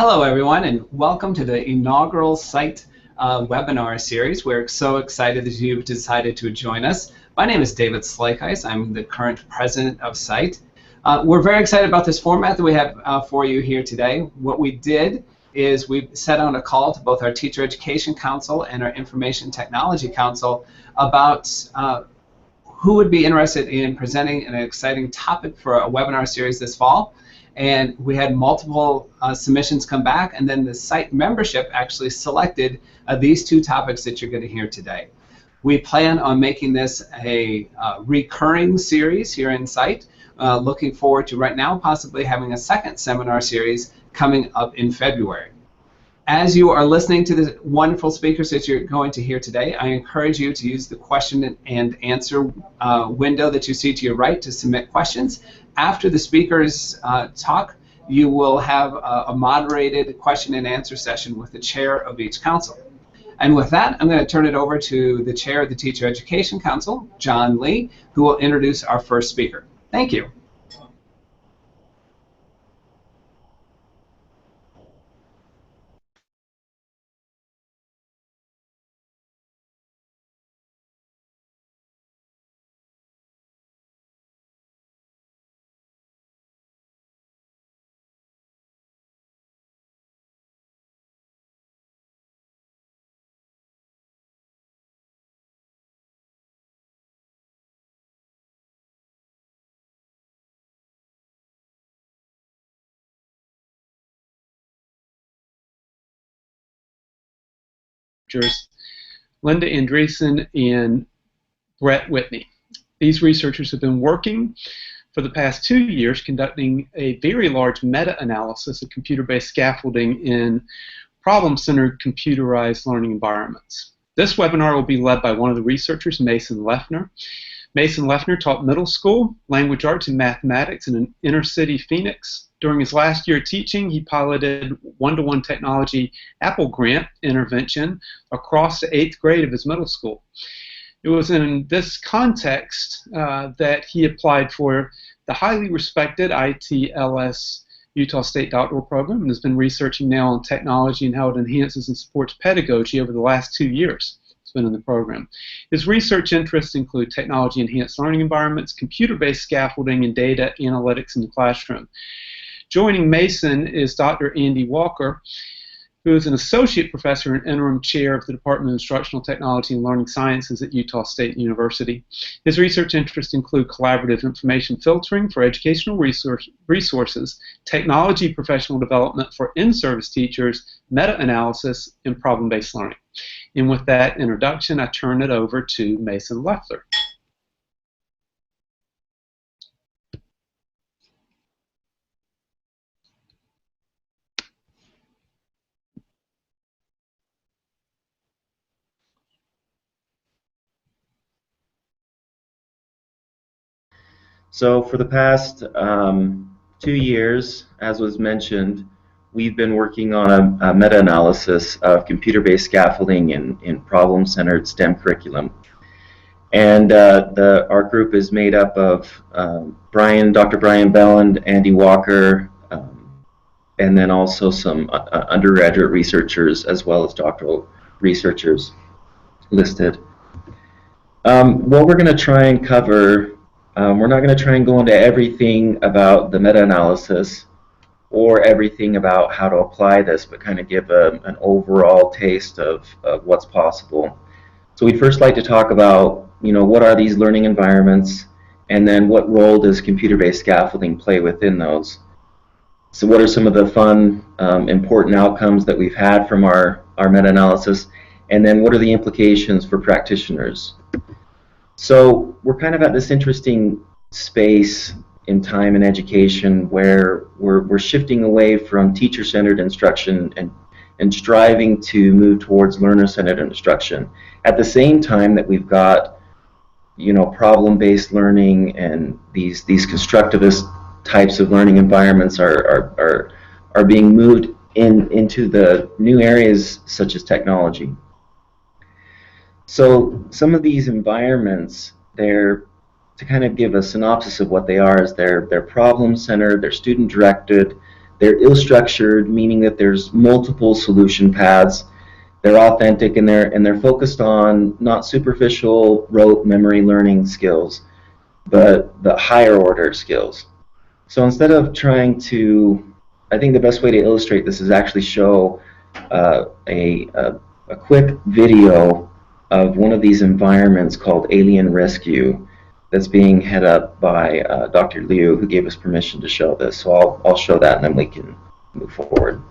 Hello, everyone, and welcome to the inaugural Site webinar series. We're so excited that you've decided to join us. My name is David Slakeis. I'm the current president of Site. We're very excited about this format that we have for you here today. What we did is we set out a call to both our Teacher Education Council and our Information Technology Council about who would be interested in presenting an exciting topic for a webinar series this fall. And we had multiple submissions come back, and then the site membership actually selected these two topics that you're going to hear today. We plan on making this a recurring series here in Site, looking forward to right now possibly having a second seminar series coming up in February. As you are listening to the wonderful speakers that you're going to hear today, I encourage you to use the question and answer window that you see to your right to submit questions. After the speakers talk, you will have a moderated question and answer session with the chair of each council. And with that, I'm going to turn it over to the chair of the Teacher Education Council, John Lee, who will introduce our first speaker. Thank you. Linda Andreessen and Brett Whitney. These researchers have been working for the past 2 years conducting a very large meta-analysis of computer-based scaffolding in problem-centered computerized learning environments. This webinar will be led by one of the researchers, Mason Leffner. Mason Leffner taught middle school, language arts, and mathematics in an inner-city Phoenix. During his last year teaching, he piloted one-to-one technology Apple grant intervention across the 8th grade of his middle school. It was in this context that he applied for the highly respected ITLS Utah State doctoral program and has been researching now on technology and how it enhances and supports pedagogy over the last 2 years. It's been in the program. His research interests include technology-enhanced learning environments, computer-based scaffolding, and data analytics in the classroom. Joining Mason is Dr. Andy Walker, who is an associate professor and interim chair of the Department of Instructional Technology and Learning Sciences at Utah State University. His research interests include collaborative information filtering for educational resources, technology professional development for in-service teachers, meta-analysis, and problem-based learning. And with that introduction, I turn it over to Mason Leffler. So for the past 2 years, as was mentioned, we've been working on a meta-analysis of computer-based scaffolding in problem-centered STEM curriculum. And our group is made up of Dr. Brian Belland, Andy Walker, and then also some undergraduate researchers as well as doctoral researchers listed. What we're going to try and cover, we're not going to try and go into everything about the meta-analysis or everything about how to apply this, but kind of give an overall taste of what's possible. So we'd first like to talk about, what are these learning environments, and then what role does computer-based scaffolding play within those? So what are some of the fun, important outcomes that we've had from our meta-analysis, and then what are the implications for practitioners? So we're kind of at this interesting space in time and education where we're shifting away from teacher-centered instruction and striving to move towards learner-centered instruction. At the same time that we've got, problem-based learning and these constructivist types of learning environments are being moved into the new areas such as technology. So some of these environments, to kind of give a synopsis of what they are, is they're problem-centered, they're student-directed, They're ill-structured, meaning that there's multiple solution paths. They're authentic, and they're focused on not superficial rote memory learning skills, but the higher order skills. So instead of trying to, I think the best way to illustrate this is actually show a quick video of one of these environments called Alien Rescue that's being head up by Dr. Liu, who gave us permission to show this. So I'll show that, and then we can move forward.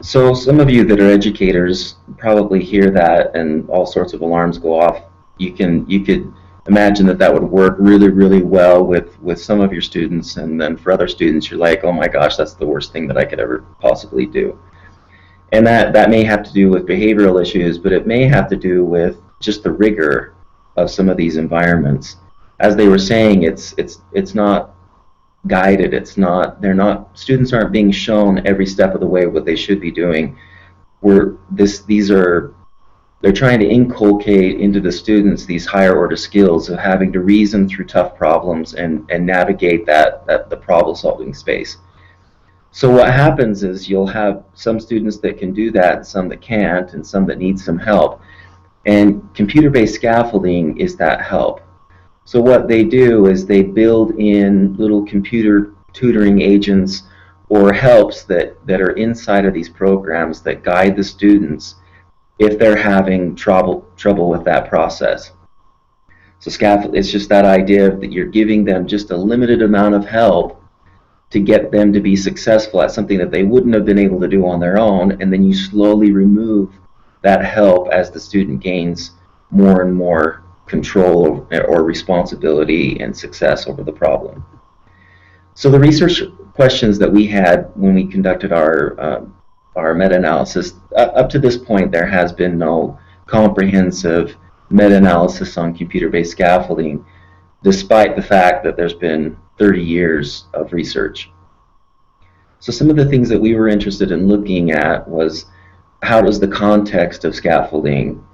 So some of you that are educators probably hear that and all sorts of alarms go off. You could imagine that would work really, really well with some of your students, and then for other students you're like, oh my gosh, that's the worst thing that I could ever possibly do. And that may have to do with behavioral issues, but it may have to do with just the rigor of some of these environments. As they were saying, it's not guided. Students aren't being shown every step of the way what they should be doing. They're trying to inculcate into the students these higher order skills of having to reason through tough problems and navigate the problem solving space. So what happens is you'll have some students that can do that, some that can't, and some that need some help. And computer-based scaffolding is that help. So what they do is they build in little computer tutoring agents or helps that are inside of these programs that guide the students if they're having trouble with that process. So scaffold, it's just that idea that you're giving them just a limited amount of help to get them to be successful at something that they wouldn't have been able to do on their own, and then you slowly remove that help as the student gains more and more control or responsibility and success over the problem. So the research questions that we had when we conducted our meta-analysis, up to this point there has been no comprehensive meta-analysis on computer-based scaffolding, despite the fact that there's been 30 years of research. So some of the things that we were interested in looking at was, how does the context of scaffolding,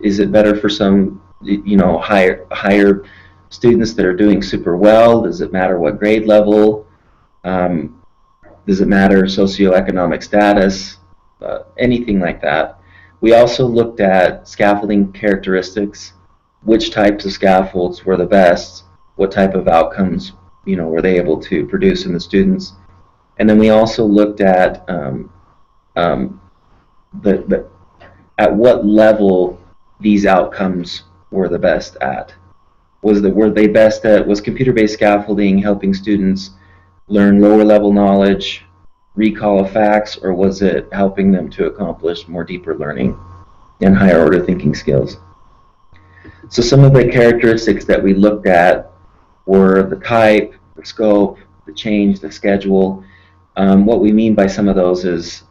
is it better for some higher students that are doing super well? Does it matter what grade level? Does it matter socioeconomic status? Anything like that. We also looked at scaffolding characteristics, which types of scaffolds were the best, what type of outcomes were they able to produce in the students. And then we also looked at at what level these outcomes were the best at. Was computer-based scaffolding helping students learn lower level knowledge, recall of facts, or was it helping them to accomplish more deeper learning and higher order thinking skills? So some of the characteristics that we looked at were the type, the scope, the change, the schedule. What we mean by some of those is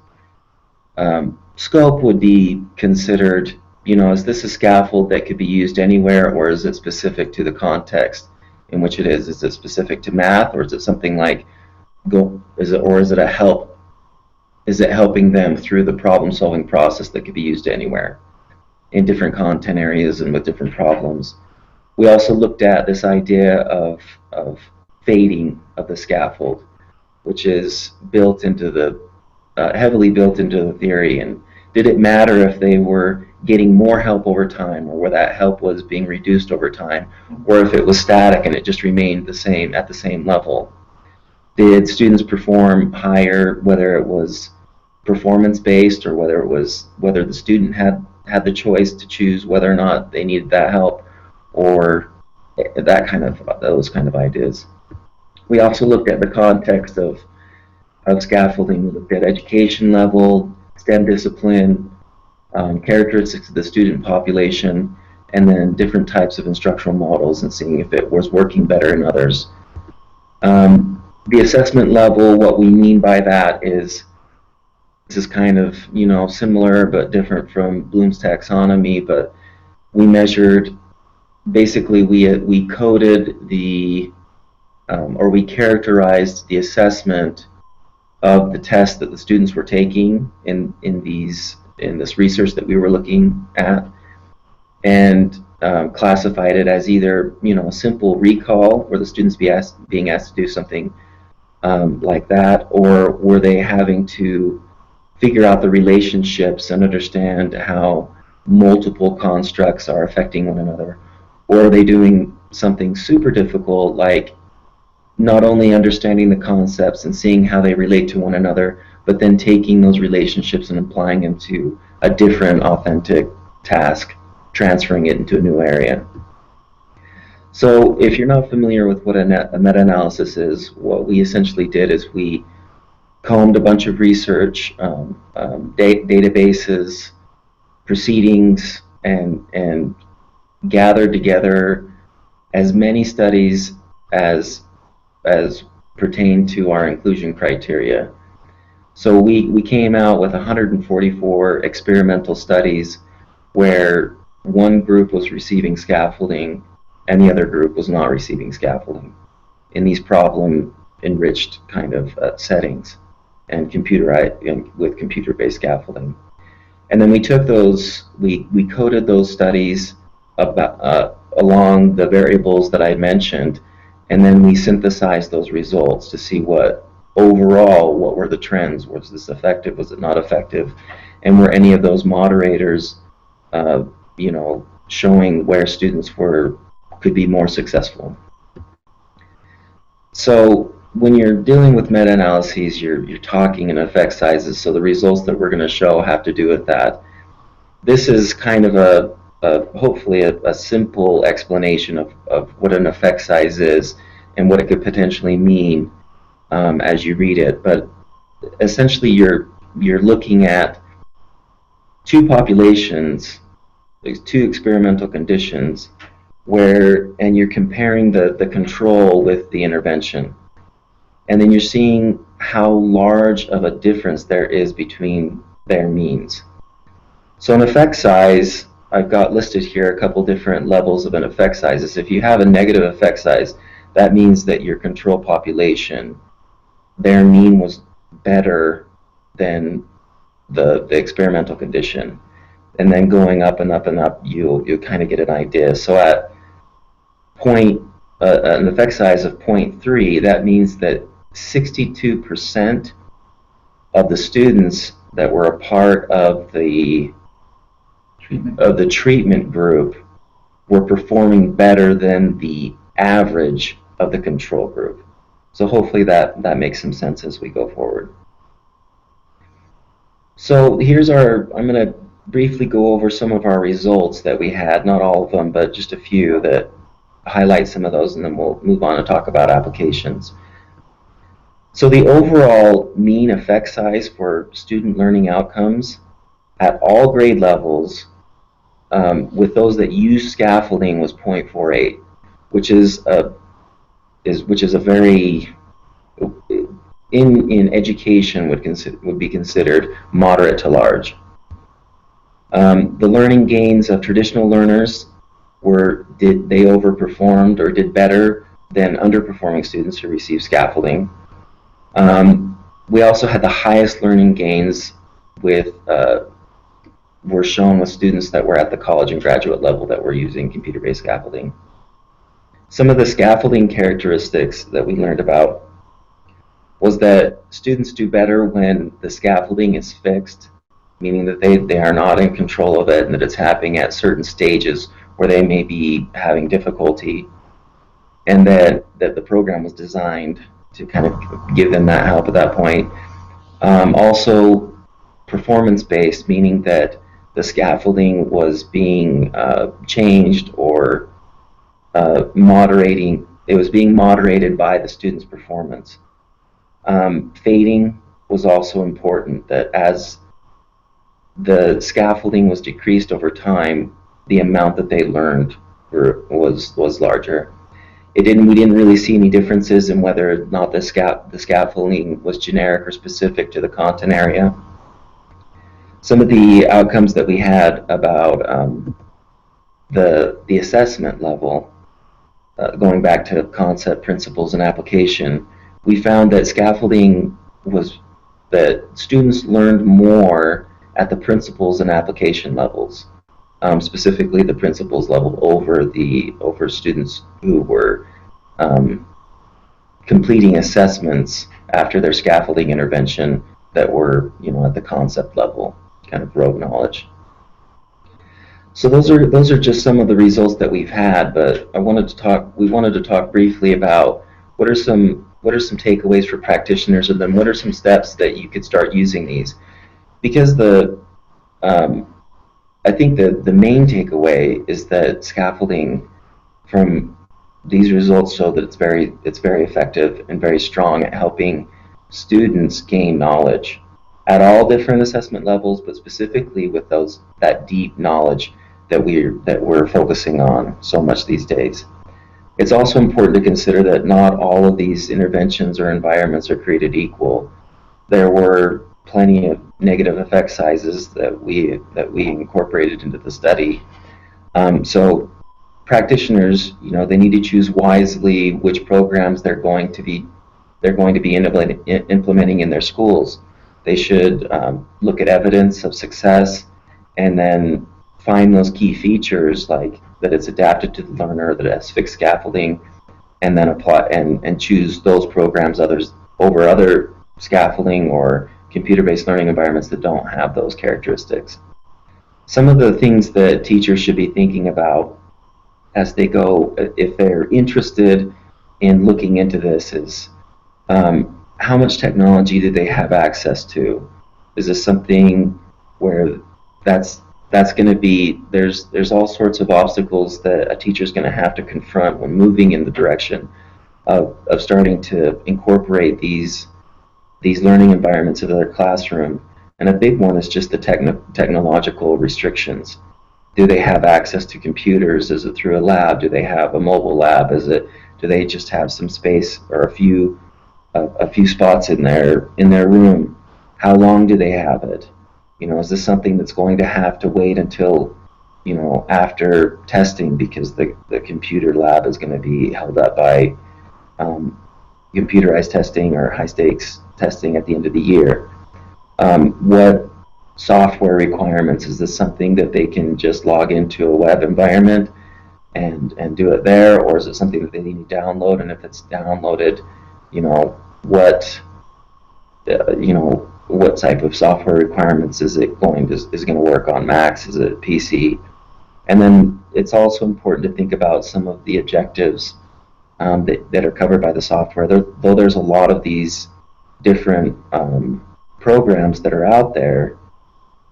scope would be considered, is this a scaffold that could be used anywhere, or is it specific to the context in which it is? Is it specific to math, or is it something like is it a help? Is it helping them through the problem-solving process that could be used anywhere in different content areas and with different problems? We also looked at this idea of fading of the scaffold, which is built into the heavily built into the theory. And did it matter if they were getting more help over time, or where that help was being reduced over time, or if it was static and it just remained the same at the same level? Did students perform higher, whether it was performance-based, or whether the student had the choice to choose whether or not they needed that help, or those kind of ideas. We also looked at the context of scaffolding. We looked at education level, STEM discipline, characteristics of the student population, and then different types of instructional models, and seeing if it was working better in others. The assessment level, what we mean by that is, this is kind of similar but different from Bloom's taxonomy, but we measured, basically we coded or we characterized the assessment of the tests that the students were taking in this research that we were looking at, and classified it as either a simple recall, where the students being asked to do something like that, or were they having to figure out the relationships and understand how multiple constructs are affecting one another, or are they doing something super difficult, like not only understanding the concepts and seeing how they relate to one another, but then taking those relationships and applying them to a different authentic task, transferring it into a new area. So if you're not familiar with what a meta-analysis is, what we essentially did is we combed a bunch of research, databases, proceedings, and gathered together as many studies as pertain to our inclusion criteria. So we came out with 144 experimental studies where one group was receiving scaffolding and the other group was not receiving scaffolding in these problem-enriched kind of settings and with computer-based scaffolding. And then we took those, we coded those studies along the variables that I mentioned, and then we synthesized those results to see what were the trends. Was this effective? Was it not effective? And were any of those moderators, showing where students could be more successful? So when you're dealing with meta-analyses, you're talking in effect sizes. So the results that we're going to show have to do with that. This is kind of hopefully a simple explanation of what an effect size is and what it could potentially mean as you read it. But essentially you're looking at two populations, two experimental conditions, and you're comparing the control with the intervention. And then you're seeing how large of a difference there is between their means. So an effect size, I've got listed here a couple different levels of an effect size. If you have a negative effect size, that means that your control population, their mean was better than the experimental condition. And then going up and up and up, you'll kind of get an idea. So at an effect size of 0.3, that means that 62% of the students that were a part of the treatment group were performing better than the average of the control group. So hopefully that makes some sense as we go forward. So I'm going to briefly go over some of our results that we had, not all of them, but just a few that highlight some of those, and then we'll move on and talk about applications. So the overall mean effect size for student learning outcomes at all grade levels, with those that use scaffolding, was 0.48, which is a very in education would be considered moderate to large. The learning gains of traditional learners did they overperformed or did better than underperforming students who received scaffolding. We also had the highest learning gains were shown with students that were at the college and graduate level that were using computer-based scaffolding. Some of the scaffolding characteristics that we learned about was that students do better when the scaffolding is fixed, meaning that they are not in control of it and that it's happening at certain stages where they may be having difficulty, and that the program was designed to kind of give them that help at that point. Also, performance-based, meaning that the scaffolding was being changed or moderating. It was being moderated by the student's performance. Fading was also important, that as the scaffolding was decreased over time, the amount that they learned was larger. We didn't really see any differences in whether or not the scaffolding was generic or specific to the content area. Some of the outcomes that we had about the assessment level, going back to concept, principles, and application, we found that that students learned more at the principles and application levels, specifically the principles level over students who were completing assessments after their scaffolding intervention that were, at the concept level, kind of rote knowledge. So those are just some of the results that we've had, but we wanted to talk briefly about what are some takeaways for practitioners, and then what are some steps that you could start using these. Because I think the main takeaway is that scaffolding from these results show that it's very effective and very strong at helping students gain knowledge at all different assessment levels, but specifically with that deep knowledge that we're focusing on so much these days. It's also important to consider that not all of these interventions or environments are created equal. There were plenty of negative effect sizes that we incorporated into the study. So practitioners, they need to choose wisely which programs they're going to be implementing in their schools. They should look at evidence of success and then find those key features, like that it's adapted to the learner, that it has fixed scaffolding, and then apply and choose those programs over other scaffolding or computer-based learning environments that don't have those characteristics. Some of the things that teachers should be thinking about as they go, if they're interested in looking into this, is how much technology do they have access to? Is this something where that's going to be, there's all sorts of obstacles that a teacher's going to have to confront when moving in the direction of starting to incorporate these learning environments into their classroom. And a big one is just the technological restrictions. Do they have access to computers? Is it through a lab? Do they have a mobile lab? Do they just have some space or a few spots in their room? How long do they have it? Is this something that's going to have to wait until, after testing, because the computer lab is going to be held up by computerized testing or high stakes testing at the end of the year? What software requirements? Is this something that they can just log into a web environment and do it there, or is it something that they need to download? And if it's downloaded, what type of software requirements is going to work on Macs? Is it PC? And then it's also important to think about some of the objectives that are covered by the software. Though there's a lot of these different programs that are out there,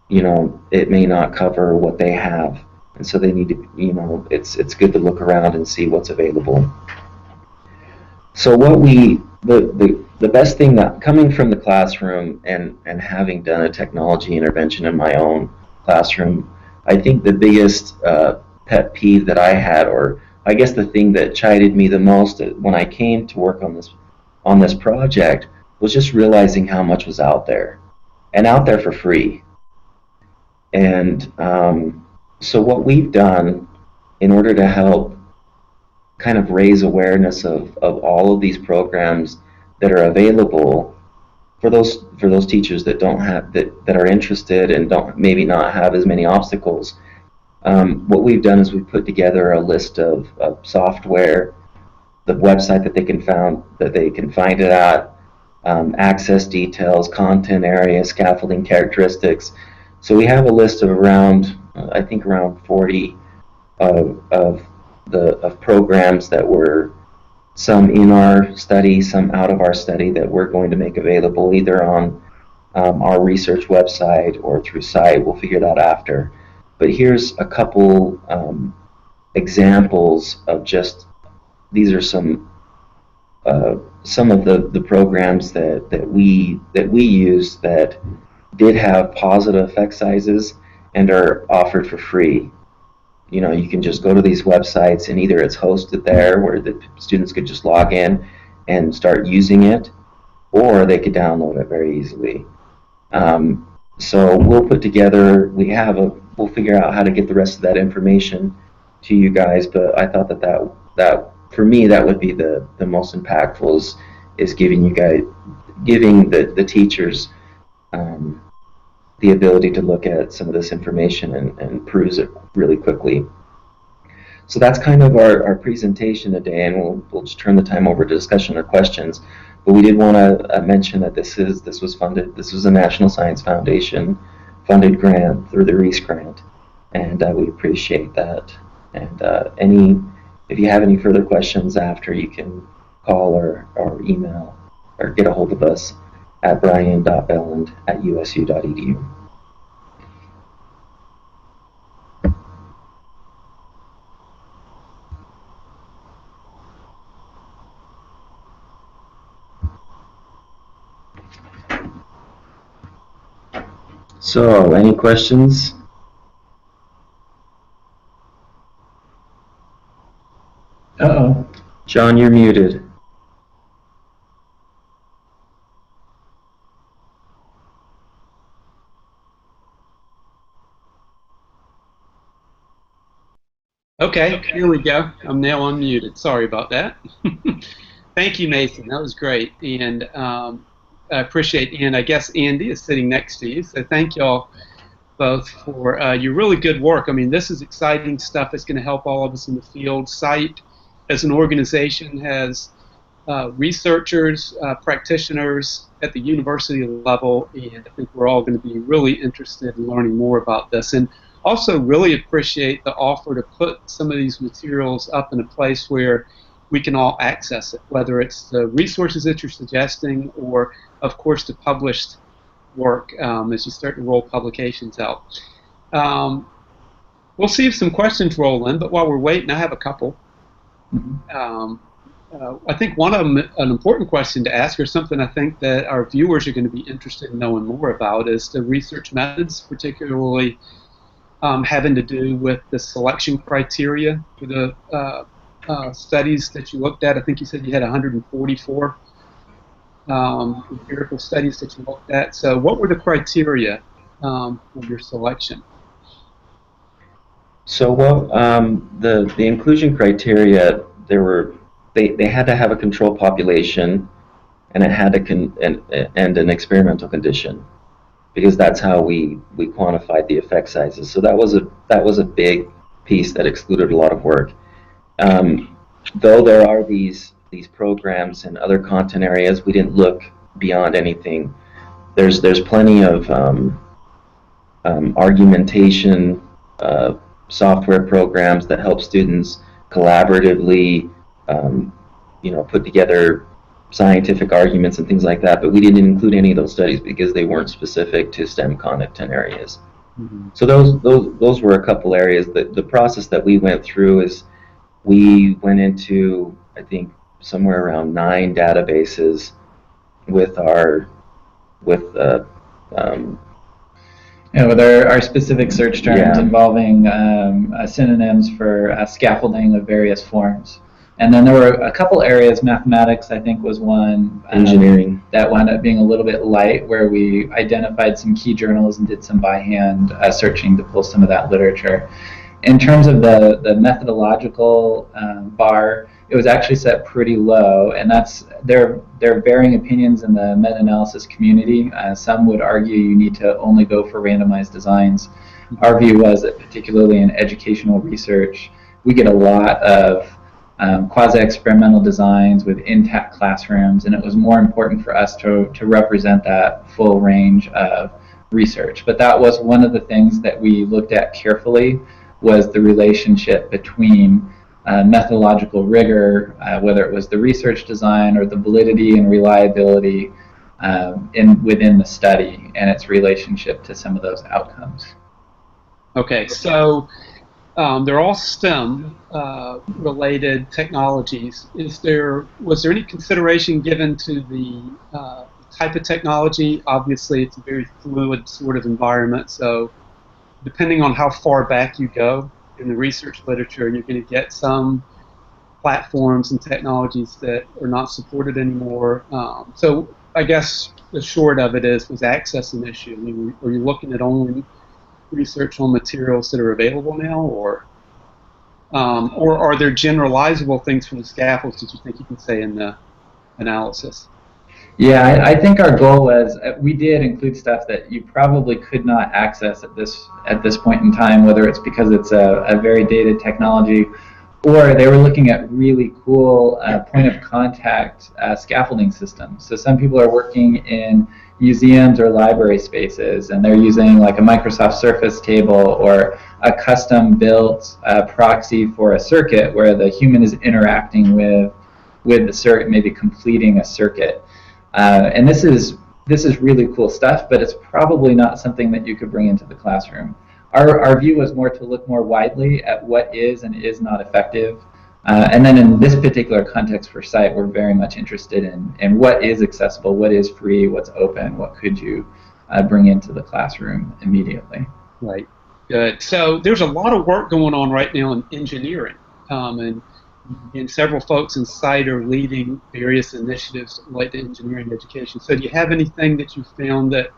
it may not cover what they have, and so they need to, it's good to look around and see what's available. So the best thing, that coming from the classroom and having done a technology intervention in my own classroom, I think the biggest pet peeve that I had, or I guess the thing that chided me the most when I came to work on this project, was just realizing how much was out there, and out there for free. And so what we've done in order to help kind of raise awareness of all of these programs that are available for those teachers that don't have that are interested and don't maybe not have as many obstacles. What we've done is we've put together a list of software, the website that they can find it at, access details, content area, scaffolding characteristics. So we have a list of around, I think around 40 of programs that were some in our study, some out of our study that we're going to make available either on our research website or through site. We'll figure that after. But here's a couple examples of just, these are some of the programs that we use that did have positive effect sizes and are offered for free. You know, you can just go to these websites and either it's hosted there where the students could just log in and start using it, or they could download it very easily. So we'll put together, we'll figure out how to get the rest of that information to you guys, but I thought that for me that would be the most impactful is giving the teachers the ability to look at some of this information and peruse it really quickly. So that's kind of our presentation today, and we'll just turn the time over to discussion or questions. But we did want to mention that this was funded. This was a National Science Foundation funded grant through the Reese grant, and we appreciate that. And if you have any further questions after, you can call or email or get a hold of us at brian.belland@usu.edu. So, any questions? Uh-oh. John, you're muted. Okay, here we go. I'm now unmuted. Sorry about that. Thank you, Nathan. That was great. And I appreciate, and I guess Andy is sitting next to you. So thank y'all both for your really good work. I mean, this is exciting stuff that's going to help all of us in the field. SITE, as an organization, has researchers, practitioners at the university level, and I think we're all going to be really interested in learning more about this. And also really appreciate the offer to put some of these materials up in a place where we can all access it, whether it's the resources that you're suggesting or, of course, the published work as you start to roll publications out. We'll see if some questions roll in, but while we're waiting, I have a couple. I think one of them, an important question to ask, or something I think that our viewers are going to be interested in knowing more about, is the research methods, particularly having to do with the selection criteria for the studies that you looked at. I think you said you had 144 empirical studies that you looked at. So what were the criteria for your selection? So what the inclusion criteria, they had to have a control population, and it had to and an experimental condition, because that's how we quantified the effect sizes. So that was a big piece that excluded a lot of work. Though there are these programs and other content areas, we didn't look beyond anything. There's plenty of argumentation software programs that help students collaboratively, put together scientific arguments and things like that, but we didn't include any of those studies because they weren't specific to STEM content areas. So those were a couple areas. The process that we went through is we went into, I think, somewhere around 9 databases with our specific search terms involving synonyms for scaffolding of various forms. And then there were a couple areas, mathematics I think was one. Engineering. That wound up being a little bit light, where we identified some key journals and did some by hand searching to pull some of that literature. In terms of the methodological bar, it was actually set pretty low, and there are varying opinions in the meta-analysis community. Some would argue you need to only go for randomized designs. Our view was that particularly in educational research, we get a lot of quasi-experimental designs with intact classrooms, and it was more important for us to represent that full range of research. But that was one of the things that we looked at carefully, was the relationship between methodological rigor, whether it was the research design or the validity and reliability within the study, and its relationship to some of those outcomes. Okay, so they're all STEM related technologies. Was there any consideration given to the type of technology? Obviously, it's a very fluid sort of environment, so depending on how far back you go in the research literature, you're going to get some platforms and technologies that are not supported anymore. So I guess the short of it is, was access an issue? I mean, are you looking at only research on materials that are available now, or are there generalizable things from the scaffolds that you think you can say in the analysis? Yeah, I think our goal was, we did include stuff that you probably could not access at this point in time, whether it's because it's a very dated technology, or they were looking at really cool point of contact scaffolding systems. So some people are working in museums or library spaces, and they're using like a Microsoft Surface table or a custom built proxy for a circuit where the human is interacting with the circuit, maybe completing a circuit. And this is really cool stuff, but it's probably not something that you could bring into the classroom. Our view was more to look more widely at what is and is not effective. And then in this particular context for SITE, we're very much interested in what is accessible, what is free, what's open, what could you bring into the classroom immediately. Right. Good. So there's a lot of work going on right now in engineering, and several folks in SITE are leading various initiatives related to engineering education. So do you have anything that you found that,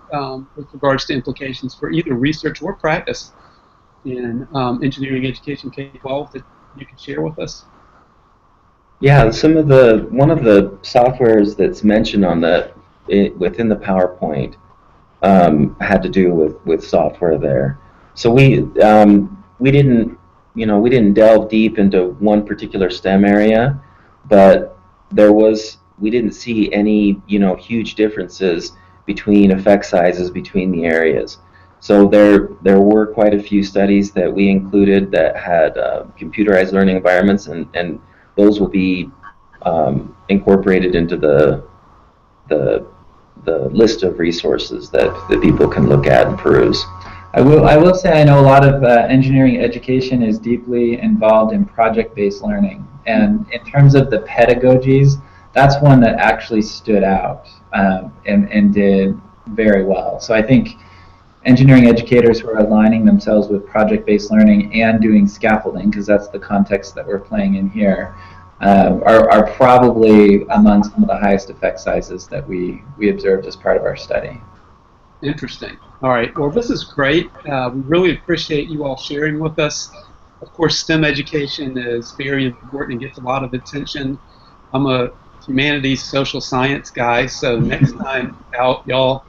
with regards to implications for either research or practice in engineering education K-12 that you could share with us? Yeah, one of the softwares that's mentioned on within the PowerPoint had to do with software there. So we didn't delve deep into one particular STEM area, but we didn't see any huge differences between effect sizes between the areas. So there were quite a few studies that we included that had computerized learning environments, and those will be incorporated into the list of resources that people can look at and peruse. I will say I know a lot of engineering education is deeply involved in project-based learning, and in terms of the pedagogies, that's one that actually stood out and did very well. So I think engineering educators who are aligning themselves with project-based learning and doing scaffolding, because that's the context that we're playing in here, are probably among some of the highest effect sizes that we observed as part of our study. Interesting. All right. Well, this is great. We really appreciate you all sharing with us. Of course, STEM education is very important and gets a lot of attention. I'm a humanities social science guy, so next time out, y'all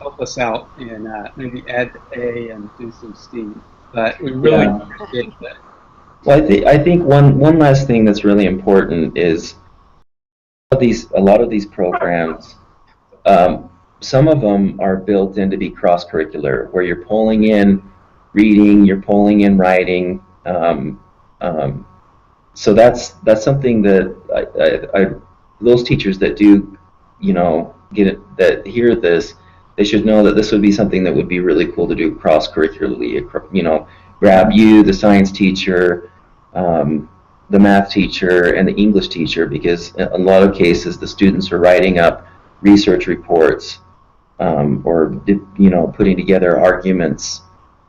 help us out and maybe add the A and do some STEAM. But we really appreciate that. Well, I think one last thing that's really important is a lot of these programs. Some of them are built in to be cross-curricular, where you're pulling in reading, you're pulling in writing. So that's something that those teachers that do, get it, that hear this, they should know that this would be something that would be really cool to do cross-curricularly. Grab you, the science teacher, the math teacher, and the English teacher, because in a lot of cases the students are writing up research reports. Or putting together arguments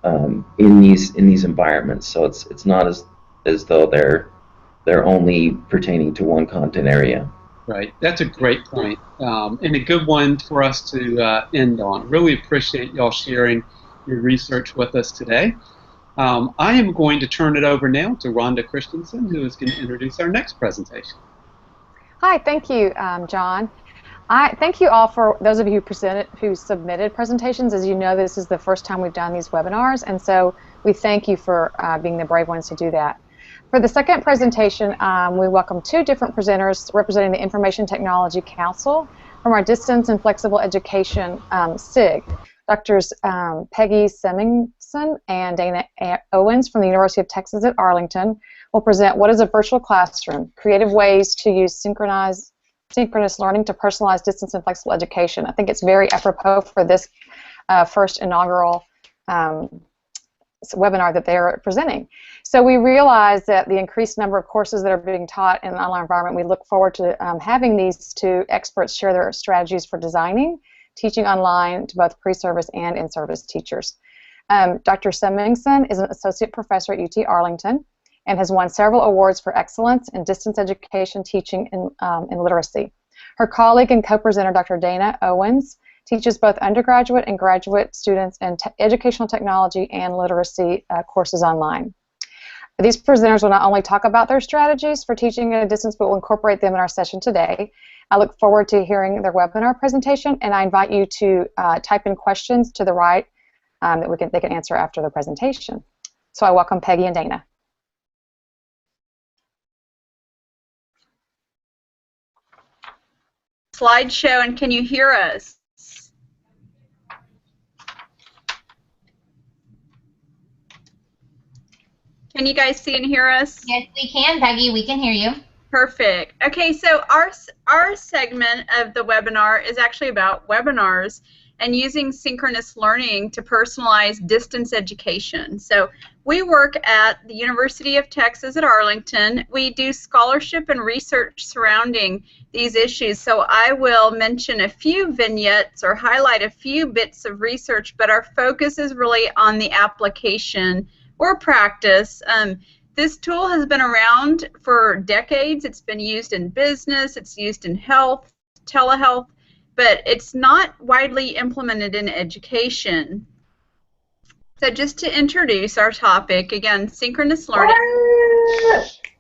in these environments. So it's not as though they're they're only pertaining to one content area. Right. That's a great point, and a good one for us to end on. Really appreciate y'all sharing your research with us today. I am going to turn it over now to Rhonda Christensen, who is going to introduce our next presentation. Hi, thank you, John. Thank you all for those of you who submitted presentations. As you know, this is the first time we've done these webinars, and so we thank you for being the brave ones to do that. For the second presentation, we welcome two different presenters representing the Information Technology Council from our Distance and Flexible Education SIG. Doctors Peggy Semingson and Dana Owens from the University of Texas at Arlington will present What is a Virtual Classroom? Creative Ways to Use Synchronous Learning to Personalize Distance and Flexible Education. I think it's very apropos for this first inaugural webinar that they're presenting. So we realize that the increased number of courses that are being taught in an online environment, we look forward to having these two experts share their strategies for designing teaching online to both pre-service and in-service teachers. Dr. Semingson is an associate professor at UT Arlington and has won several awards for excellence in distance education teaching in literacy. Her colleague and co-presenter, Dr. Dana Owens, teaches both undergraduate and graduate students in educational technology and literacy courses online. These presenters will not only talk about their strategies for teaching at a distance, but will incorporate them in our session today. I look forward to hearing their webinar presentation, and I invite you to type in questions to the right that they can answer after the presentation. So I welcome Peggy and Dana. Slideshow, and can you hear us? Can you guys see and hear us? Yes, we can, Peggy. We can hear you. Perfect. Okay, so our segment of the webinar is actually about webinars and using synchronous learning to personalize distance education. So we work at the University of Texas at Arlington. We do scholarship and research surrounding these issues. So I will mention a few vignettes or highlight a few bits of research, but our focus is really on the application or practice. This tool has been around for decades. It's been used in business, it's used in health, telehealth, but it's not widely implemented in education. So just to introduce our topic, again, synchronous learning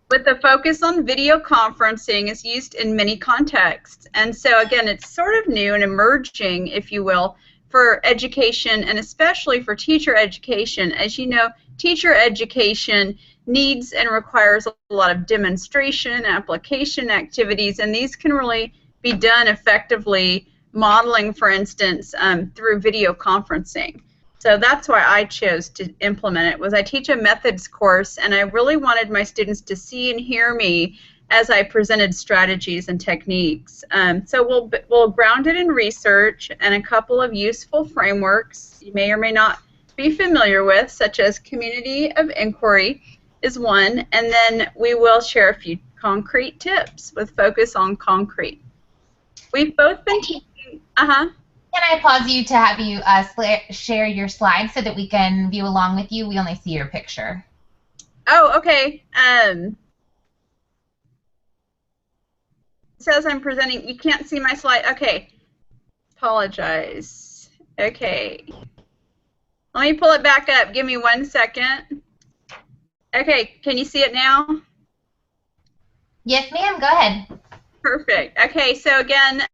with a focus on video conferencing is used in many contexts. And so again, it's sort of new and emerging, if you will, for education and especially for teacher education. As you know, teacher education needs and requires a lot of demonstration, application activities, and these can really be done effectively, modeling, for instance, through video conferencing. So that's why I chose to implement it. I teach a methods course, and I really wanted my students to see and hear me as I presented strategies and techniques. So we'll ground it in research and a couple of useful frameworks you may or may not be familiar with, such as community of inquiry is one, and then we will share a few concrete tips with focus on concrete. We've both been teaching, Can I pause you to have you share your slides so that we can view along with you? We only see your picture. Oh, okay. It says I'm presenting. You can't see my slide. Okay. Apologize. Okay. Let me pull it back up. Give me 1 second. Okay, can you see it now? Yes, ma'am. Go ahead. Perfect. Okay, so again,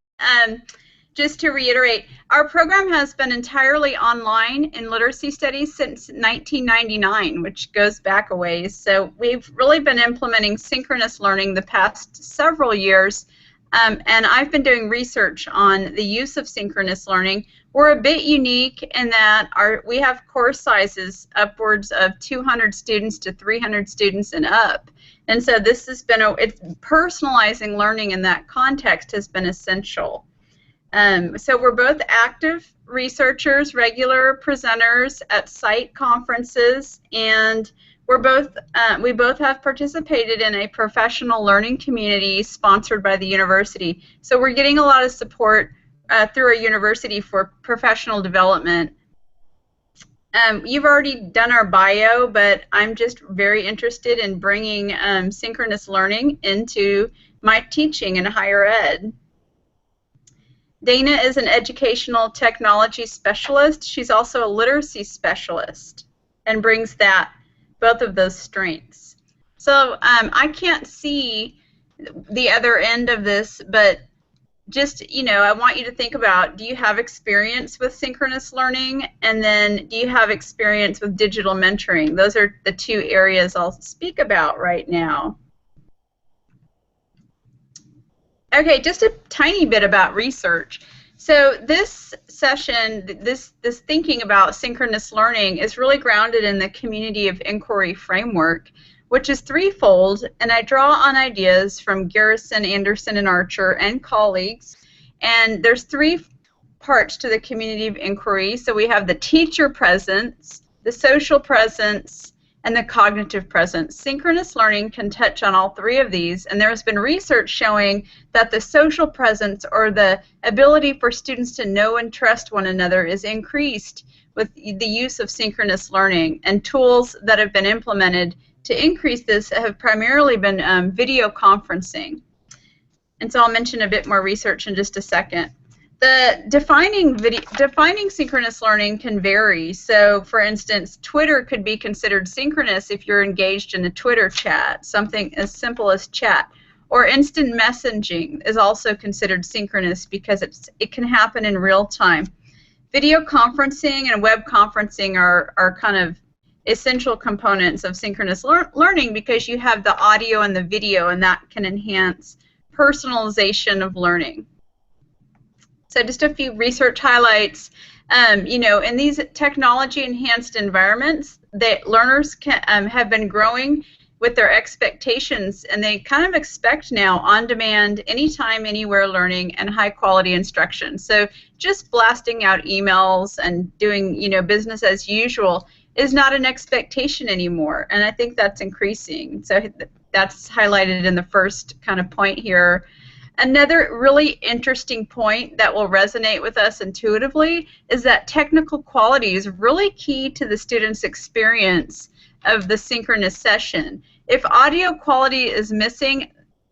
just to reiterate, our program has been entirely online in literacy studies since 1999, which goes back a ways. So we've really been implementing synchronous learning the past several years, and I've been doing research on the use of synchronous learning. We're a bit unique in that we have course sizes upwards of 200 students to 300 students and up. And so this has been, personalizing learning in that context has been essential. So we're both active researchers, regular presenters at site conferences, and we both have participated in a professional learning community sponsored by the university. So we're getting a lot of support through our university for professional development. You've already done our bio, but I'm just very interested in bringing synchronous learning into my teaching in higher ed. Dana is an educational technology specialist. She's also a literacy specialist and brings both of those strengths. So I can't see the other end of this, but just, I want you to think about, do you have experience with synchronous learning? And then do you have experience with digital mentoring? Those are the two areas I'll speak about right now. Okay, just a tiny bit about research. So this session, this thinking about synchronous learning is really grounded in the community of inquiry framework, which is threefold, and I draw on ideas from Garrison, Anderson, and Archer and colleagues. And there's three parts to the community of inquiry. So we have the teacher presence, the social presence, and the cognitive presence. Synchronous learning can touch on all three of these, and there has been research showing that the social presence, or the ability for students to know and trust one another, is increased with the use of synchronous learning. And tools that have been implemented to increase this have primarily been video conferencing. And so I'll mention a bit more research in just a second. The defining synchronous learning can vary. So, for instance, Twitter could be considered synchronous if you're engaged in a Twitter chat, something as simple as chat. Or instant messaging is also considered synchronous because it can happen in real time. Video conferencing and web conferencing are kind of essential components of synchronous learning because you have the audio and the video, and that can enhance personalization of learning. So just a few research highlights. In these technology-enhanced environments, that learners have been growing with their expectations, and they kind of expect now on-demand, anytime, anywhere learning and high-quality instruction. So just blasting out emails and doing, business as usual is not an expectation anymore, and I think that's increasing. So that's highlighted in the first kind of point here. Another really interesting point that will resonate with us intuitively is that technical quality is really key to the student's experience of the synchronous session. If audio quality is missing,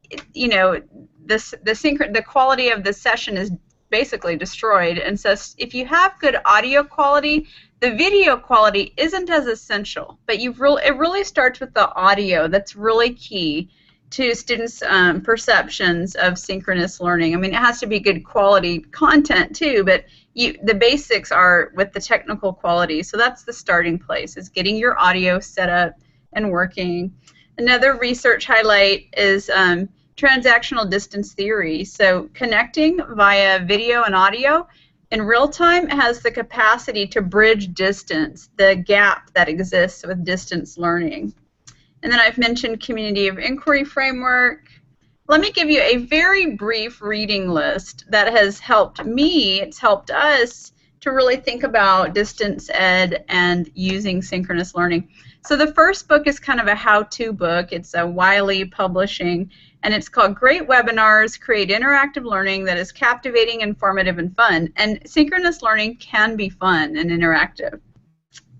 the quality of the session is basically destroyed. And so if you have good audio quality, the video quality isn't as essential, but it really starts with the audio. That's really key to students' perceptions of synchronous learning. I mean, it has to be good quality content too, but the basics are with the technical quality. So that's the starting place, is getting your audio set up and working. Another research highlight is transactional distance theory. So connecting via video and audio in real time has the capacity to bridge distance, the gap that exists with distance learning. And then I've mentioned community of inquiry framework. Let me give you a very brief reading list that has helped me, it's helped us to really think about distance ed and using synchronous learning. So the first book is kind of a how-to book. It's a Wiley Publishing, and it's called Great Webinars, Create Interactive Learning that is Captivating, Informative, and Fun. And synchronous learning can be fun and interactive.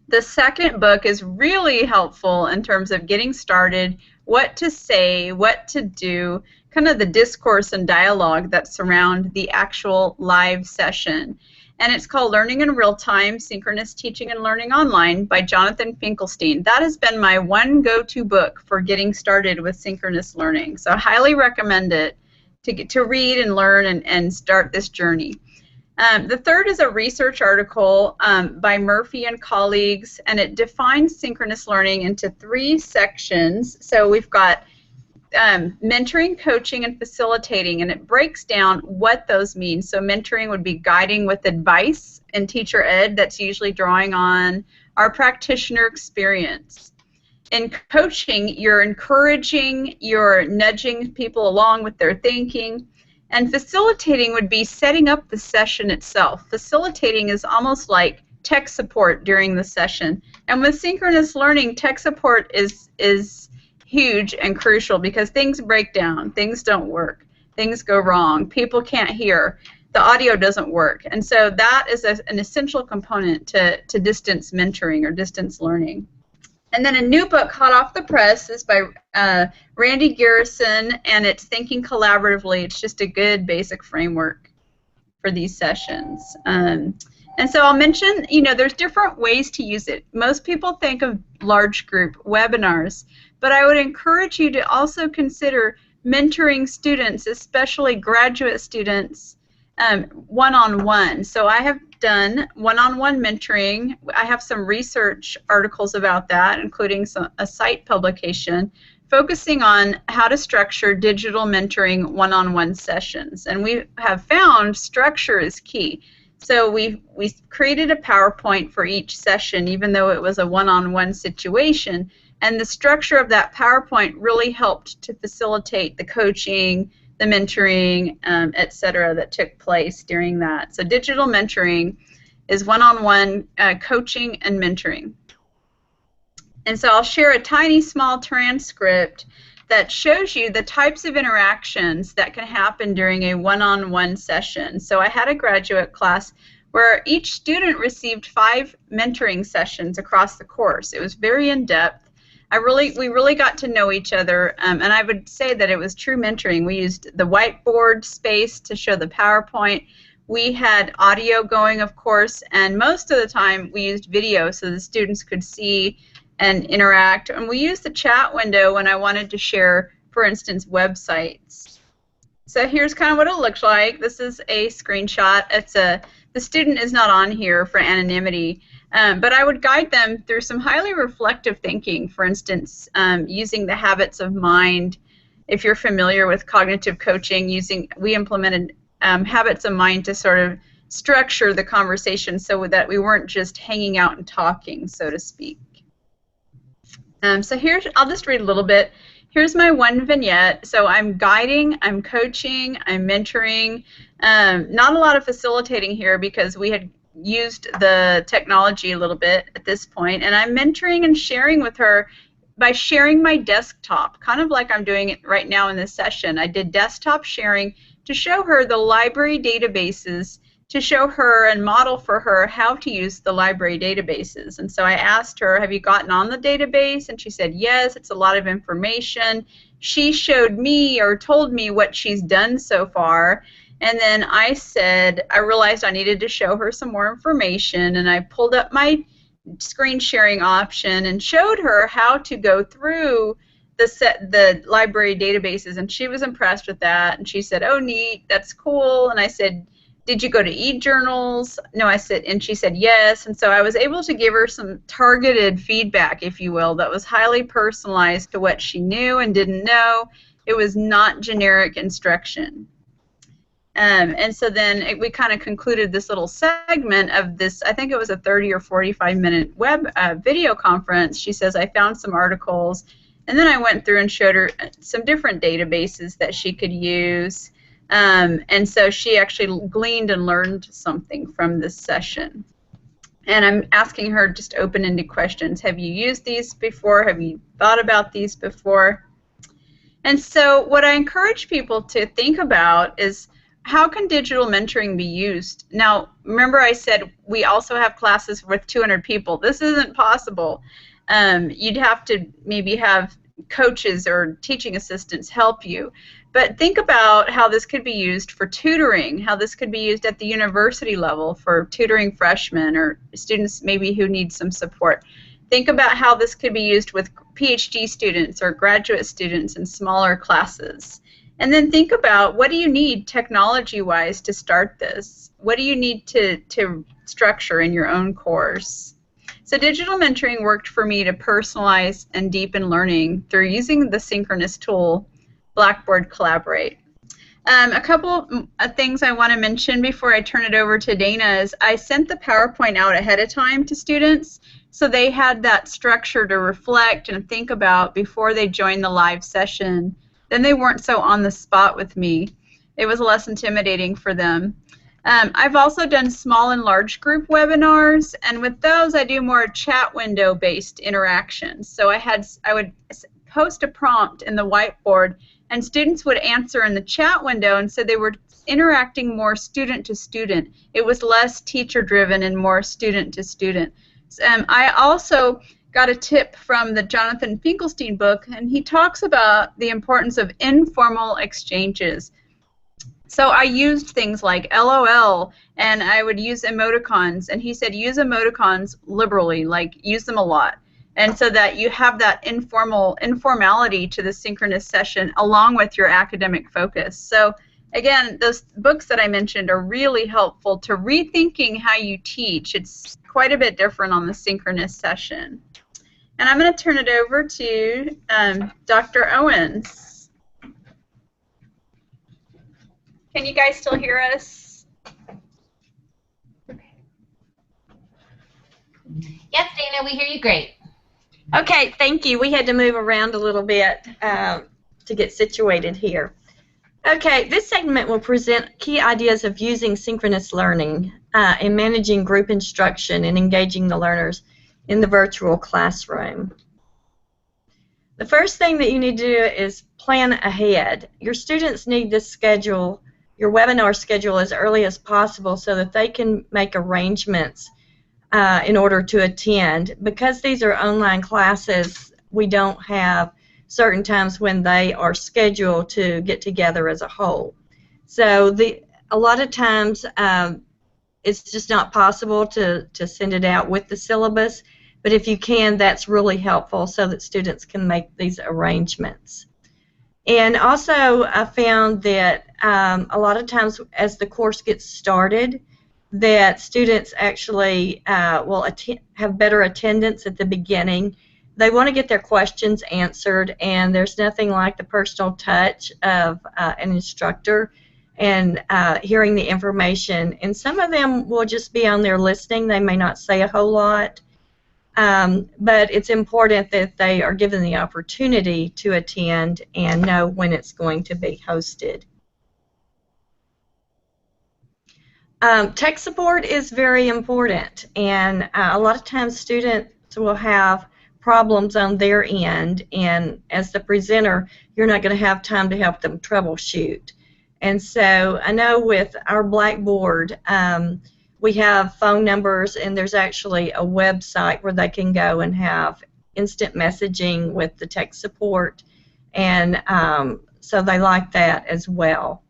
The second book is really helpful in terms of getting started, what to say, what to do, kind of the discourse and dialogue that surround the actual live session. And it's called Learning in Real Time, Synchronous Teaching and Learning Online by Jonathan Finkelstein. That has been my one go-to book for getting started with synchronous learning. So I highly recommend it to read and learn and start this journey. The third is a research article by Murphy and colleagues, and it defines synchronous learning into 3 sections. So we've got mentoring, coaching, and facilitating, and it breaks down what those mean. So mentoring would be guiding with advice in teacher ed. That's usually drawing on our practitioner experience. In coaching, you're encouraging, you're nudging people along with their thinking. And facilitating would be setting up the session itself. Facilitating is almost like tech support during the session. And with synchronous learning, tech support is huge and crucial because things break down, things don't work, things go wrong, people can't hear. the audio doesn't work. And so that is an essential component to distance mentoring or distance learning. And then a new book hot off the press is by Randy Garrison, and it's Thinking Collaboratively. It's just a good basic framework for these sessions. And so I'll mention, there's different ways to use it. Most people think of large group webinars, but I would encourage you to also consider mentoring students, especially graduate students, one-on-one. So I have done one-on-one mentoring. I have some research articles about that, including a site publication focusing on how to structure digital mentoring one-on-one sessions. And we have found structure is key. So we created a PowerPoint for each session, even though it was a one-on-one situation. And the structure of that PowerPoint really helped to facilitate the coaching, the mentoring, etc. that took place during that. So digital mentoring is one-on-one coaching and mentoring. And so I'll share a tiny small transcript that shows you the types of interactions that can happen during a one-on-one session. So I had a graduate class where each student received 5 mentoring sessions across the course. It was very in-depth. We really got to know each other, and I would say that it was true mentoring. We used the whiteboard space to show the PowerPoint. We had audio going, of course, and most of the time we used video so the students could see and interact. And we used the chat window when I wanted to share, for instance, websites. So here's kind of what it looks like. This is a screenshot. The student is not on here for anonymity. But I would guide them through some highly reflective thinking, for instance, using the habits of mind. If you're familiar with cognitive coaching, we implemented habits of mind to sort of structure the conversation so that we weren't just hanging out and talking, so to speak. So I'll just read a little bit. Here's my one vignette. So I'm guiding, I'm coaching, I'm mentoring. Not a lot of facilitating here because we had used the technology a little bit at this point, and I'm mentoring and sharing with her by sharing my desktop, kind of like I'm doing it right now in this session. I did desktop sharing to show her the library databases, to show her and model for her how to use the library databases. And so I asked her, have you gotten on the database? And she said, yes, it's a lot of information. She showed me or told me what she's done so far. And then I realized I needed to show her some more information, and I pulled up my screen sharing option and showed her how to go through the library databases, and she was impressed with that, and she said, oh, neat, that's cool. And I said, did you go to eJournals? No, and she said yes, and so I was able to give her some targeted feedback, if you will, that was highly personalized to what she knew and didn't know. It was not generic instruction. And so then we kind of concluded this little segment of this, I think it was a 30 or 45-minute video conference. She says, I found some articles, and then I went through and showed her some different databases that she could use. And so she actually gleaned and learned something from this session. And I'm asking her just open-ended questions. Have you used these before? Have you thought about these before? And so what I encourage people to think about is, how can digital mentoring be used? Now, remember I said we also have classes with 200 people. This isn't possible. You'd have to maybe have coaches or teaching assistants help you. But think about how this could be used for tutoring, how this could be used at the university level for tutoring freshmen or students maybe who need some support. Think about how this could be used with PhD students or graduate students in smaller classes. And then think about, what do you need technology-wise to start this? What do you need to structure in your own course? So digital mentoring worked for me to personalize and deepen learning through using the Synchronous tool, Blackboard Collaborate. A couple of things I want to mention before I turn it over to Dana is I sent the PowerPoint out ahead of time to students so they had that structure to reflect and think about before they joined the live session. Then they weren't so on the spot with me. It was less intimidating for them. I've also done small and large group webinars, and with those I do more chat window based interactions. So I would post a prompt in the whiteboard, and students would answer in the chat window, and so they were interacting more student to student. It was less teacher driven and more student to student. I also got a tip from the Jonathan Finkelstein book, and he talks about the importance of informal exchanges. So I used things like LOL, and I would use emoticons, and he said use emoticons liberally, like use them a lot, and so that you have that informality to the synchronous session along with your academic focus. So again, those books that I mentioned are really helpful to rethinking how you teach. It's quite a bit different on the synchronous session. And I'm going to turn it over to Dr. Owens. Can you guys still hear us? Yes, Dana, we hear you great. Okay, thank you. We had to move around a little bit to get situated here. Okay, this segment will present key ideas of using synchronous learning in managing group instruction and engaging the learners in the virtual classroom. The first thing that you need to do is plan ahead. Your students need to schedule your webinar schedule as early as possible so that they can make arrangements in order to attend. Because these are online classes, we don't have certain times when they are scheduled to get together as a whole. So a lot of times it's just not possible to send it out with the syllabus, but if you can, that's really helpful so that students can make these arrangements. And also I found that a lot of times as the course gets started, that students actually will have better attendance at the beginning. They want to get their questions answered, and there's nothing like the personal touch of an instructor and hearing the information. And some of them will just be on there listening. They may not say a whole lot, but it's important that they are given the opportunity to attend and know when it's going to be hosted. Tech support is very important, and a lot of times students will have problems on their end, and as the presenter, you're not going to have time to help them troubleshoot. And so I know with our Blackboard, we have phone numbers, and there's actually a website where they can go and have instant messaging with the tech support, and so they like that as well.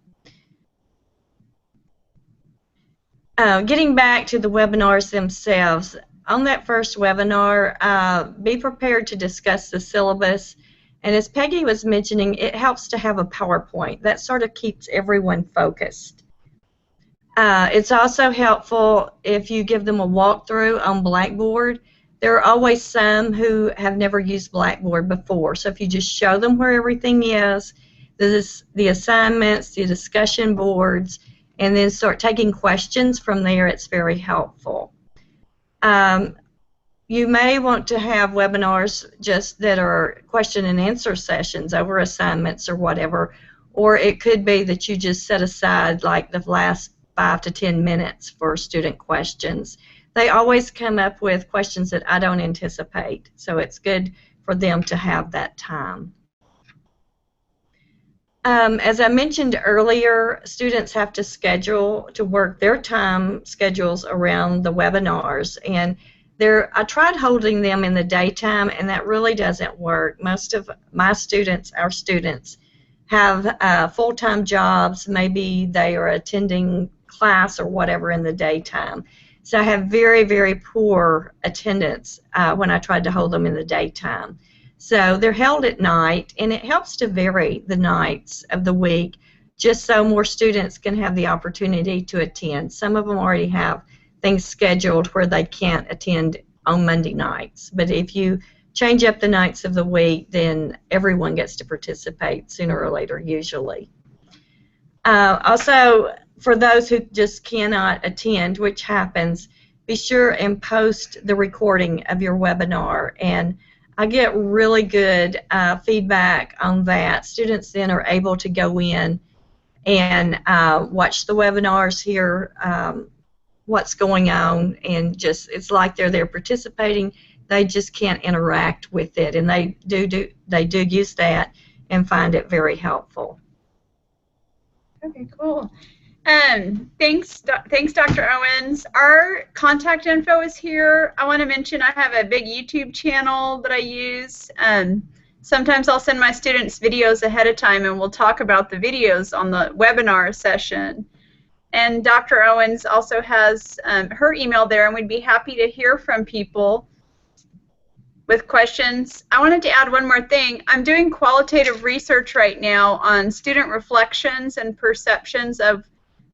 Getting back to the webinars themselves, on that first webinar, be prepared to discuss the syllabus, and as Peggy was mentioning, it helps to have a PowerPoint. That sort of keeps everyone focused. It's also helpful if you give them a walkthrough on Blackboard. There are always some who have never used Blackboard before, so if you just show them where everything is, the assignments, the discussion boards, and then start taking questions from there, it's very helpful. You may want to have webinars just that are question and answer sessions over assignments or whatever, or it could be that you just set aside like the last 5 to 10 minutes for student questions. They always come up with questions that I don't anticipate, so it's good for them to have that time. As I mentioned earlier, students have to schedule to work their time schedules around the webinars, and I tried holding them in the daytime, and that really doesn't work. Most of my students, our students, have full-time jobs. Maybe they are attending class or whatever in the daytime. So I have very, very poor attendance when I tried to hold them in the daytime. So they're held at night, and it helps to vary the nights of the week just so more students can have the opportunity to attend. Some of them already have things scheduled where they can't attend on Monday nights. But if you change up the nights of the week, then everyone gets to participate sooner or later, usually. Also, for those who just cannot attend, which happens, be sure and post the recording of your webinar. And I get really good feedback on that. Students then are able to go in and watch the webinars, hear what's going on, and just it's like they're there participating. They just can't interact with it, and they do use that and find it very helpful. Okay, cool. Thanks, Dr. Owens. Our contact info is here. I want to mention I have a big YouTube channel that I use. Sometimes I'll send my students videos ahead of time, and we'll talk about the videos on the webinar session. And Dr. Owens also has her email there, and we'd be happy to hear from people with questions. I wanted to add one more thing. I'm doing qualitative research right now on student reflections and perceptions of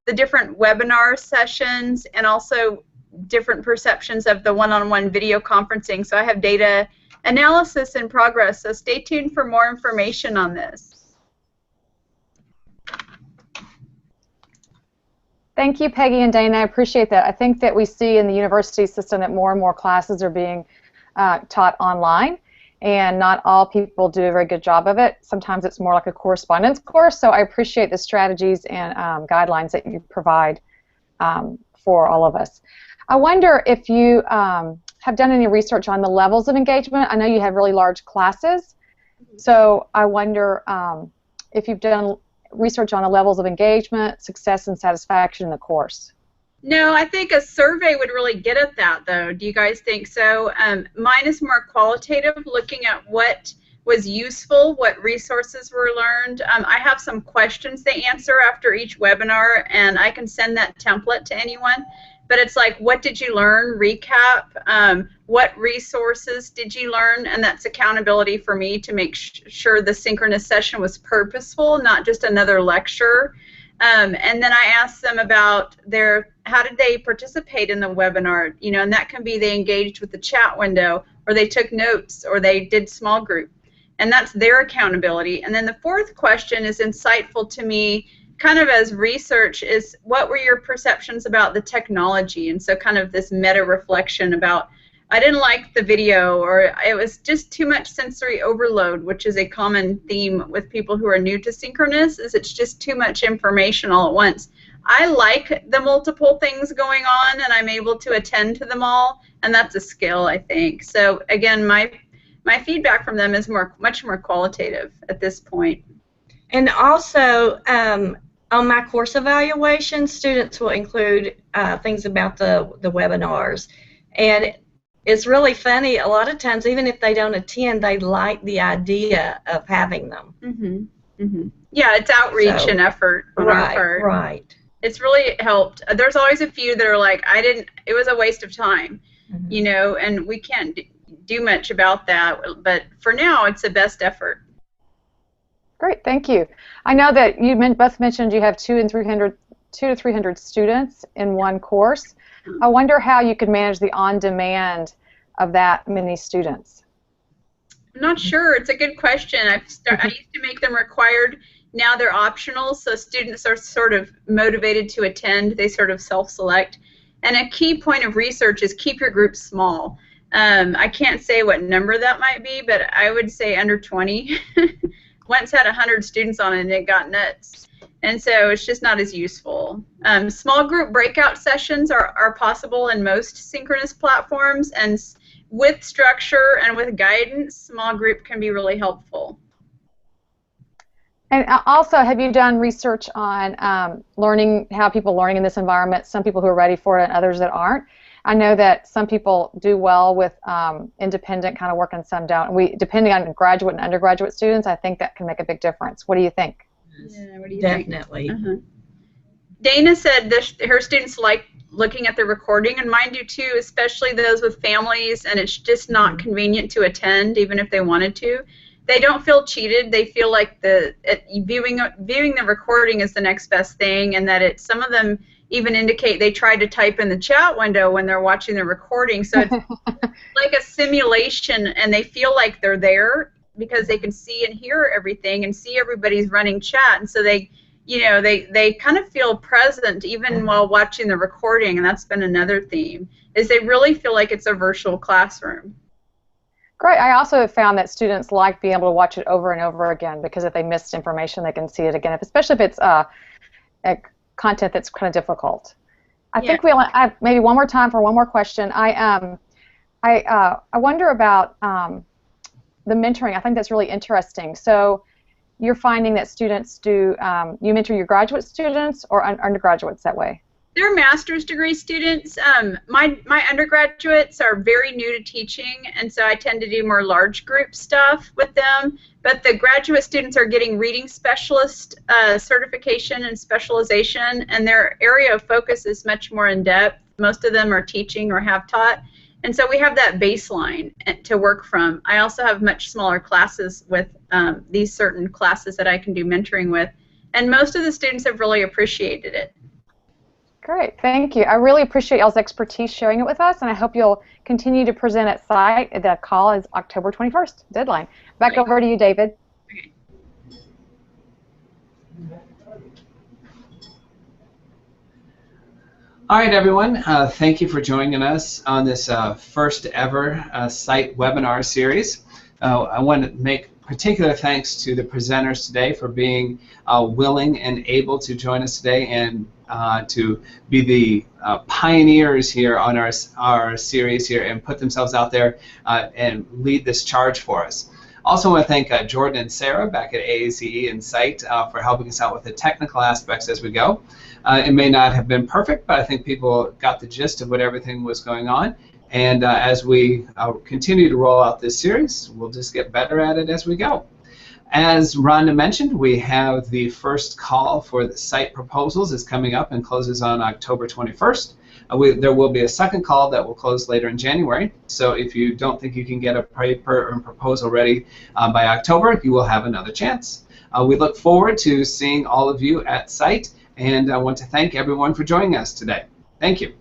the different webinar sessions, and also different perceptions of the one-on-one video conferencing. So I have data analysis in progress, so stay tuned for more information on this. Thank you, Peggy and Dana. I appreciate that. I think that we see in the university system that more and more classes are being taught online, and not all people do a very good job of it. Sometimes it's more like a correspondence course, so I appreciate the strategies and guidelines that you provide for all of us. I wonder if you have done any research on the levels of engagement. I know you have really large classes, so I wonder if you've done research on the levels of engagement, success, and satisfaction in the course. No, I think a survey would really get at that, though. Do you guys think so? Mine is more qualitative, looking at what was useful, what resources were learned. I have some questions they answer after each webinar, and I can send that template to anyone. But it's like, what did you learn? Recap. What resources did you learn? And that's accountability for me to make sure the synchronous session was purposeful, not just another lecture. And then I asked them about how did they participate in the webinar, you know, and that can be they engaged with the chat window, or they took notes, or they did small group. And that's their accountability. And then the fourth question is insightful to me, kind of as research, is what were your perceptions about the technology? And so kind of this meta reflection about, I didn't like the video, or it was just too much sensory overload, which is a common theme with people who are new to Synchronous, is it's just too much information all at once. I like the multiple things going on, and I'm able to attend to them all, and that's a skill, I think. So again, my feedback from them is much more qualitative at this point. And also, on my course evaluation, students will include things about the webinars. And it's really funny, a lot of times, even if they don't attend, they like the idea of having them. Mm-hmm. Mm-hmm. Yeah, it's outreach and effort on our part. Right. It's really helped. There's always a few that are like, it was a waste of time, you know, and we can't do much about that, but for now, it's the best effort. Great, thank you. I know that you both mentioned you have 200 to 300 students in one course. I wonder how you could manage the on-demand of that many students. I'm not sure. It's a good question. I used to make them required. Now they're optional, so students are sort of motivated to attend. They sort of self-select. And a key point of research is keep your group small. I can't say what number that might be, but I would say under 20. Once had 100 students on it, and it got nuts. And so it's just not as useful. Small group breakout sessions are possible in most synchronous platforms, and with structure and with guidance, small group can be really helpful. And also, have you done research on learning, how people learning in this environment, some people who are ready for it and others that aren't? I know that some people do well with independent kind of work and some don't. Depending on graduate and undergraduate students, I think that can make a big difference. What do you think? Yeah, what do you Definitely. think? Dana said her students like looking at the recording, and mine do too, especially those with families, and it's just not convenient to attend, even if they wanted to. They don't feel cheated. They feel like viewing the recording is the next best thing, and that some of them even indicate they try to type in the chat window when they're watching the recording. So it's like a simulation, and they feel like they're there because they can see and hear everything and see everybody's running chat, and so they kind of feel present even while watching the recording. And that's been another theme, is they really feel like it's a virtual classroom. Great. I also have found that students like being able to watch it over and over again, because if they missed information, they can see it again, especially if it's content that's kind of difficult. I think I have maybe one more time for one more question. I wonder about the mentoring. I think that's really interesting. So you're finding that students do, you mentor your graduate students or undergraduates that way? They're master's degree students. My undergraduates are very new to teaching, and so I tend to do more large group stuff with them. But the graduate students are getting reading specialist certification and specialization, and their area of focus is much more in depth. Most of them are teaching or have taught, and so we have that baseline to work from. I also have much smaller classes with these certain classes that I can do mentoring with, and most of the students have really appreciated it. Great, thank you. I really appreciate y'all's expertise sharing it with us, and I hope you'll continue to present at site. The call is October 21st, deadline. Back over to you, David. Okay. All right, everyone. Thank you for joining us on this first ever site webinar series. I want to make particular thanks to the presenters today for being willing and able to join us today and to be the pioneers here on our series here and put themselves out there and lead this charge for us. Also want to thank Jordan and Sarah back at AACE and Site for helping us out with the technical aspects as we go. It may not have been perfect, but I think people got the gist of what everything was going on. And as we continue to roll out this series, we'll just get better at it as we go. As Rhonda mentioned, we have the first call for the site proposals is coming up and closes on October 21st. There will be a second call that will close later in January. So if you don't think you can get a paper or proposal ready by October, you will have another chance. We look forward to seeing all of you at site, and I want to thank everyone for joining us today. Thank you.